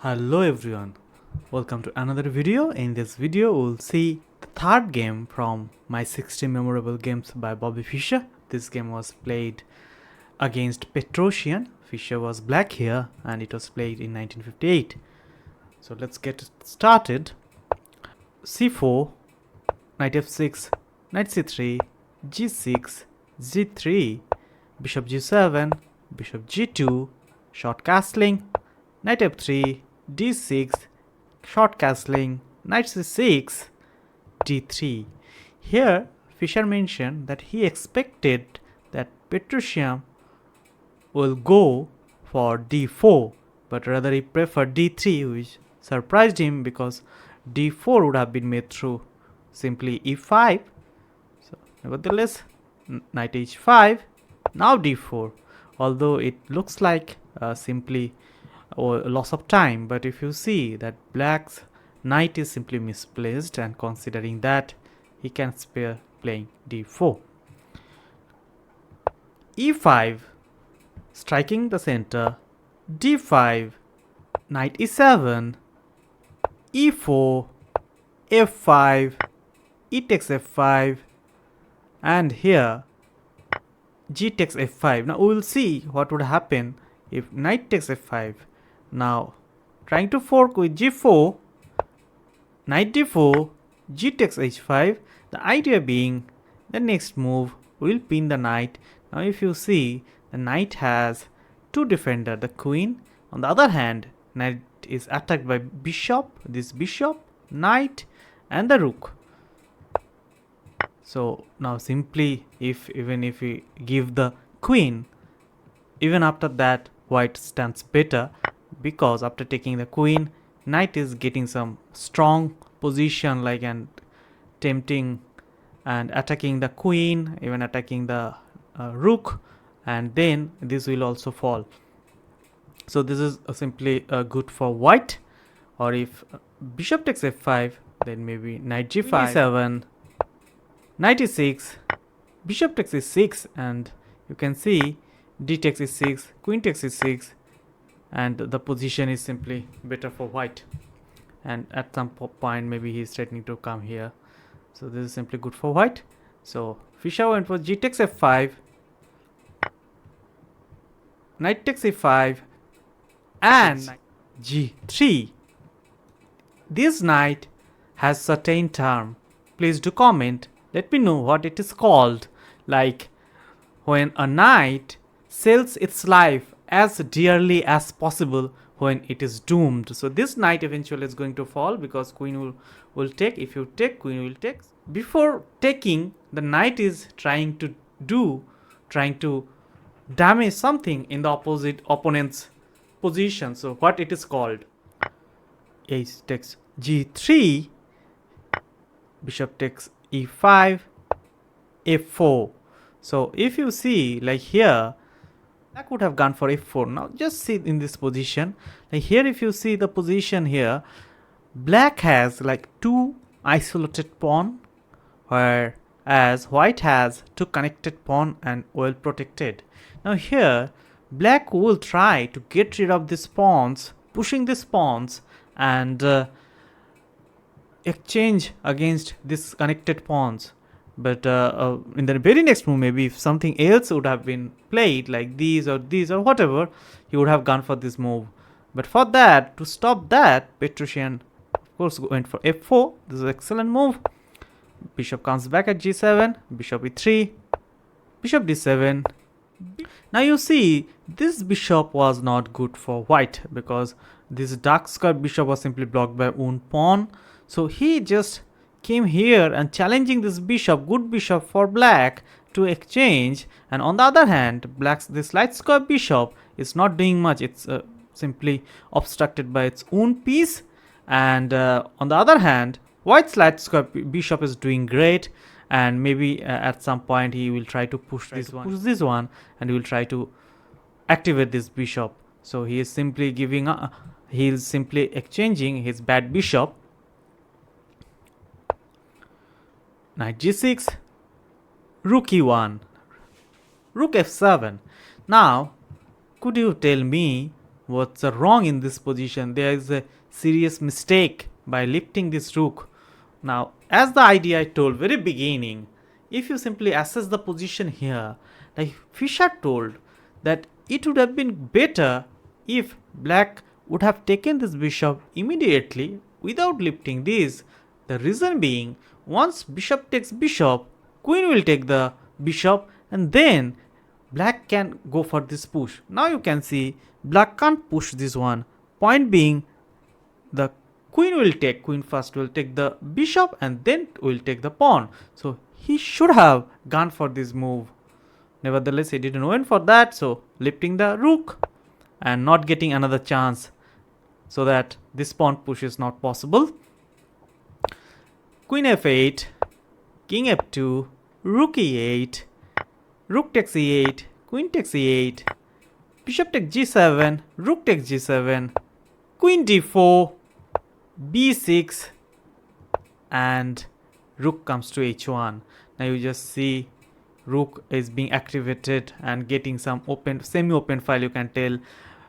Hello everyone, welcome to another video. In this video we'll see the third game from my 60 memorable games by Bobby Fischer. This game was played against Petrosian. Fischer was black here and it was played in 1958. So let's get started. c4, knight f6, knight c3, g6, g3, bishop g7, bishop g2, short castling, knight f3, d6, short castling, knight c6, d3. Here Fischer mentioned that he expected that Petrosian will go for d4, but rather he preferred d3, which surprised him because d4 would have been made through simply e5. So nevertheless, knight h5, now d4, although it looks like simply or loss of time, but if you see that black's knight is simply misplaced, and considering that he can spare playing d4, e5, striking the center, d5, knight e7, e4, f5, e takes f5, and here g takes f5. Now we will see what would happen if knight takes f5. Now trying to fork with g4, knight d4, g takes h5. The idea being the next move will pin the knight. Now if you see, the knight has two defender, the queen. On the other hand, knight is attacked by bishop, this bishop, knight, and the rook. So now simply even if we give the queen, even after that white stands better, because after taking the queen, knight is getting some strong position like and tempting and attacking the queen, even attacking the rook, and then this will also fall. So this is simply good for white. Or if bishop takes f5, then maybe knight g5, e7, knight e6, bishop takes e6, and you can see d takes e6, queen takes e6, and the position is simply better for white. And at some point maybe he's threatening to come here, so this is simply good for white. So Fischer went for g takes f5, knight takes e5, and g3. This knight has certain term. Please do comment, let me know what it is called. Like when a knight sells its life as dearly as possible when it is doomed. So this knight eventually is going to fall because queen will take. If you take, queen will take. Before taking, the knight is trying to damage something in the opponent's position. So what it is called? Ace takes g3, bishop takes e5, f4. So if you see, like here, black would have gone for f4. Now just see in this position, like here if you see the position here, black has like two isolated pawn, whereas white has two connected pawn and well protected. Now here black will try to get rid of these pawns, pushing these pawns, and exchange against these connected pawns. But in the very next move, maybe if something else would have been played, like these or whatever, he would have gone for this move. But for that, to stop that, Petrosian of course went for f4. This is an excellent move. Bishop comes back at g7, bishop e3, bishop d7. Now you see, this bishop was not good for white because this dark square bishop was simply blocked by one pawn. So he just came here and challenging this bishop, good bishop for black to exchange. And on the other hand, black's this light square bishop is not doing much. It's simply obstructed by its own piece. And on the other hand, white's light square bishop is doing great. And maybe at some point he will try to push this one, and he will try to activate this bishop. So he is simply he is simply exchanging his bad bishop. Knight g6, rook e1, rook f7. Now could you tell me what's wrong in this position. There is a serious mistake by lifting this rook. Now, as the idea I told very beginning, if you simply assess the position here, like Fischer told that it would have been better if black would have taken this bishop immediately without lifting this. The reason being, once bishop takes bishop, queen will take the bishop, and then black can go for this push. Now you can see black can't push this one. Point being, the queen first will take the bishop and then will take the pawn. So he should have gone for this move. Nevertheless, he didn't went for that, so lifting the rook and not getting another chance, so that this pawn push is not possible. Queen f8, king f2, rook e8, rook takes e8, queen takes e8, bishop takes g7, rook takes g7, queen d4, b6, and rook comes to h1. Now you just see rook is being activated and getting some open, semi-open file, you can tell.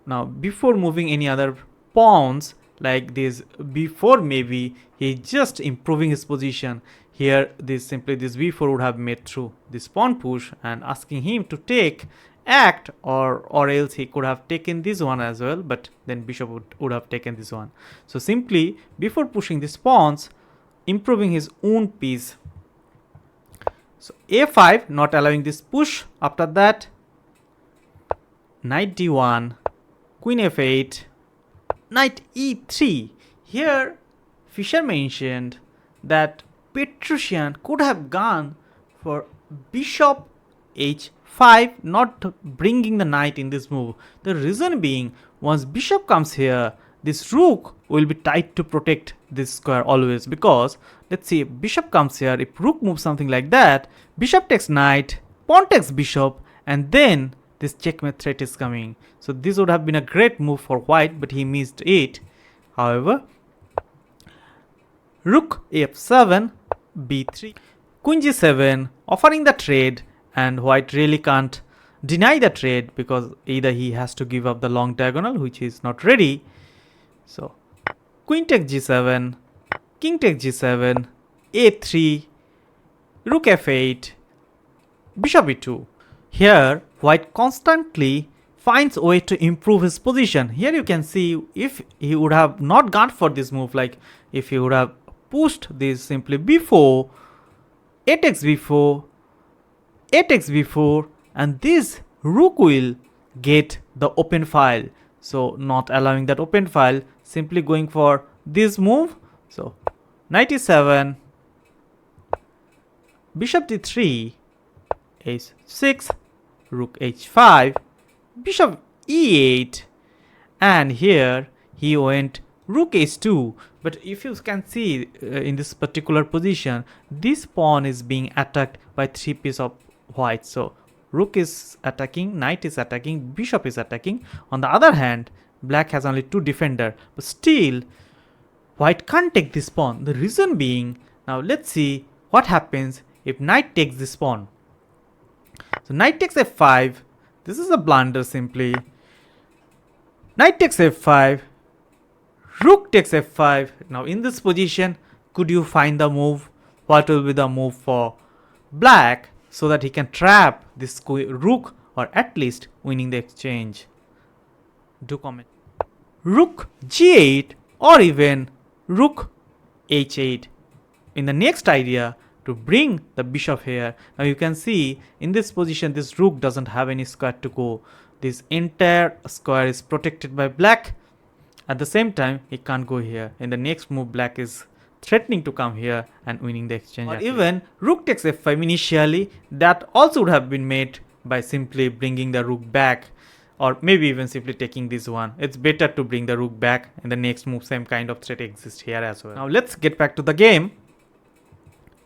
Now before moving any other pawns like this, before maybe he just improving his position here, this b4 would have made through this pawn push and asking him to take act, or else he could have taken this one as well, but then bishop would have taken this one. So simply before pushing these pawns, improving his own piece. So a5, not allowing this push. After that, knight d1, queen f8, knight e3. Here Fischer mentioned that Petrosian could have gone for bishop h5, not bringing the knight in this move. The reason being, once bishop comes here, this rook will be tight to protect this square always, because let's see, if bishop comes here, if rook moves something like that, bishop takes knight, pawn takes bishop, and then this checkmate threat is coming. So this would have been a great move for white, but he missed it. However, rook f7, b3, queen g7, offering the trade, and white really can't deny the trade, because either he has to give up the long diagonal, which is not ready. So queen takes g7, king takes g7, a3, rook f8, bishop e2. Here white constantly finds a way to improve his position. Here you can see, if he would have not gone for this move, like if he would have pushed this simply b4, a takes b4, a takes b4, and this rook will get the open file. So not allowing that open file, simply going for this move. So knight e7, bishop d3, h6, rook h5, bishop e8, and here he went rook h2. But if you can see in this particular position, this pawn is being attacked by 3 pieces of white. So rook is attacking, knight is attacking, bishop is attacking. On the other hand, black has only 2 defender, but still white can't take this pawn. The reason being, now let's see what happens if knight takes this pawn. So knight takes f5. This is a blunder simply. Knight takes f5, rook takes f5. Now in this position, could you find the move? What will be the move for black, so that he can trap this rook, or at least winning the exchange? Do comment. Rook g8, or even rook h8. In the next idea, to bring the bishop here. Now you can see in this position, this rook doesn't have any square to go. This entire square is protected by black. At the same time, he can't go here. In the next move, black is threatening to come here and winning the exchange. Or even rook takes f5 initially, that also would have been made by simply bringing the rook back, or maybe even simply taking this one. It's better to bring the rook back. In the next move, same kind of threat exists here as well. Now let's get back to the game.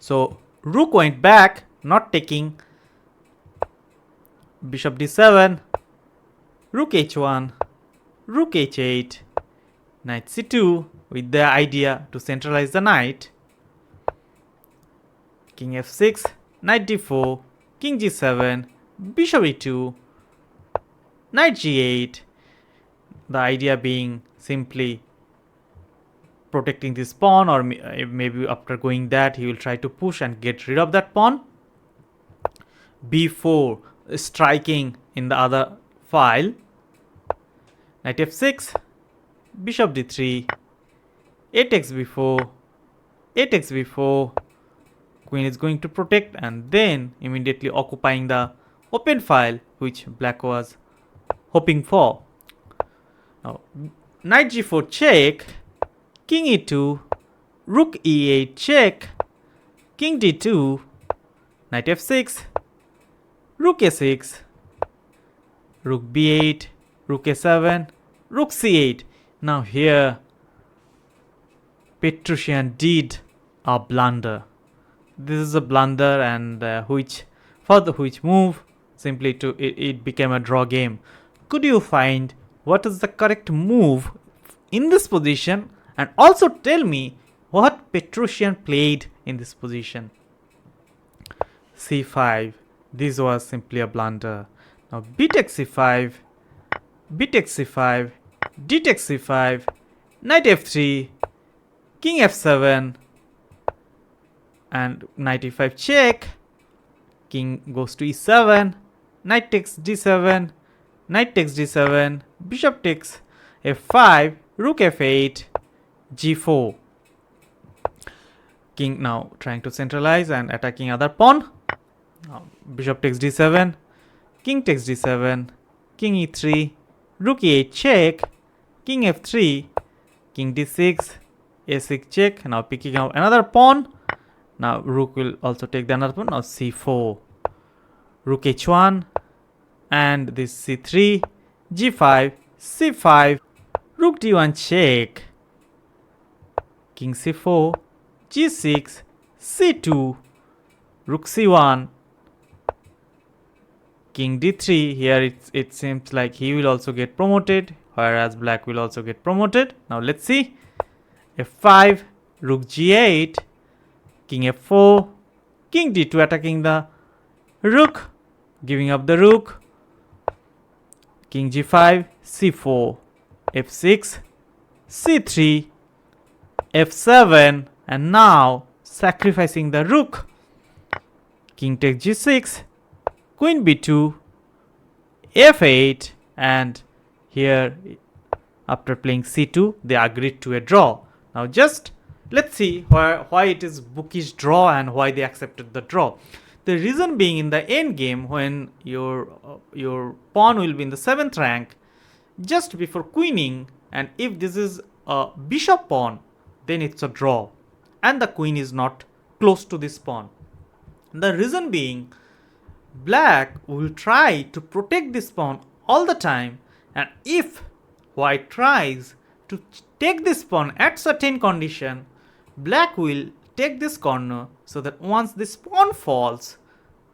So rook went back, not taking, bishop d7, rook h1, rook h8, knight c2, with the idea to centralize the knight, king f6, knight d4, king g7, bishop e2, knight g8. The idea being simply protecting this pawn, or maybe after going that he will try to push and get rid of that pawn. b4, striking in the other file. Knight f6, bishop d3, 8 takes b4, 8 takes b4. Queen is going to protect and then immediately occupying the open file which black was hoping for. Now knight g4 check, king e2, rook e8 check, king d2, knight f6, rook a6, rook b8, rook a7, rook c8. Now here Petrosian did a blunder. This is a blunder, and which move simply to it became a draw game. Could you find what is the correct move in this position, and also tell me what Petrosian played in this position? c5. This was simply a blunder. Now b takes c5, b takes c5, d takes c5, knight f3, king f7, and knight e5 check, king goes to e7, knight takes d7, knight takes d7, bishop takes f5, rook f8, g4. King now trying to centralize and attacking other pawn. Now bishop takes d7, king takes d7, king e3, rook e8 check, king f3, king d6, a6 check. Now picking out another pawn. Now rook will also take the another pawn. Now c4, rook h1, and this c3, g5, c5, rook d1 check, king c4, g6, c2, rook c1, king d3. Here it seems like he will also get promoted, whereas black will also get promoted. Now let's see. f5, rook g8, king f4, king d2 attacking the rook, giving up the rook, king g5, c4, f6, c3, f7, and now sacrificing the rook, king takes g6, queen b2, f8, and here after playing c2 they agreed to a draw. Now just let's see why it is bookish draw and why they accepted the draw. The reason being, in the end game, when your pawn will be in the 7th rank just before queening, and if this is a bishop pawn, then it's a draw and the queen is not close to this pawn. The reason being, black will try to protect this pawn all the time, and if white tries to take this pawn at certain condition, black will take this corner, so that once this pawn falls,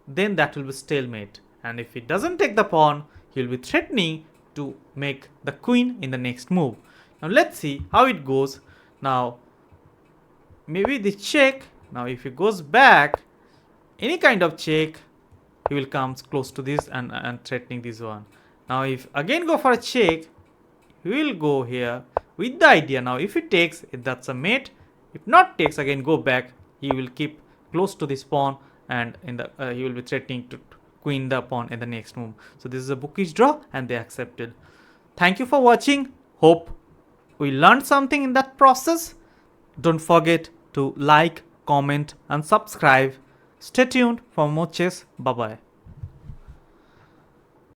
then that will be stalemate. And if he doesn't take the pawn, he will be threatening to make the queen in the next move. Now let's see how it goes. Now maybe the check. Now if he goes back, any kind of check, he will come close to this and threatening this one. Now if again go for a check, he will go here with the idea. Now if he takes, that's a mate. If not takes, again go back, he will keep close to this pawn, and in the he will be threatening to queen the pawn in the next move. So this is a bookish draw and they accepted. Thank you for watching. Hope we learned something in that process. Don't forget to like, comment and subscribe. Stay tuned for more chess. Bye bye.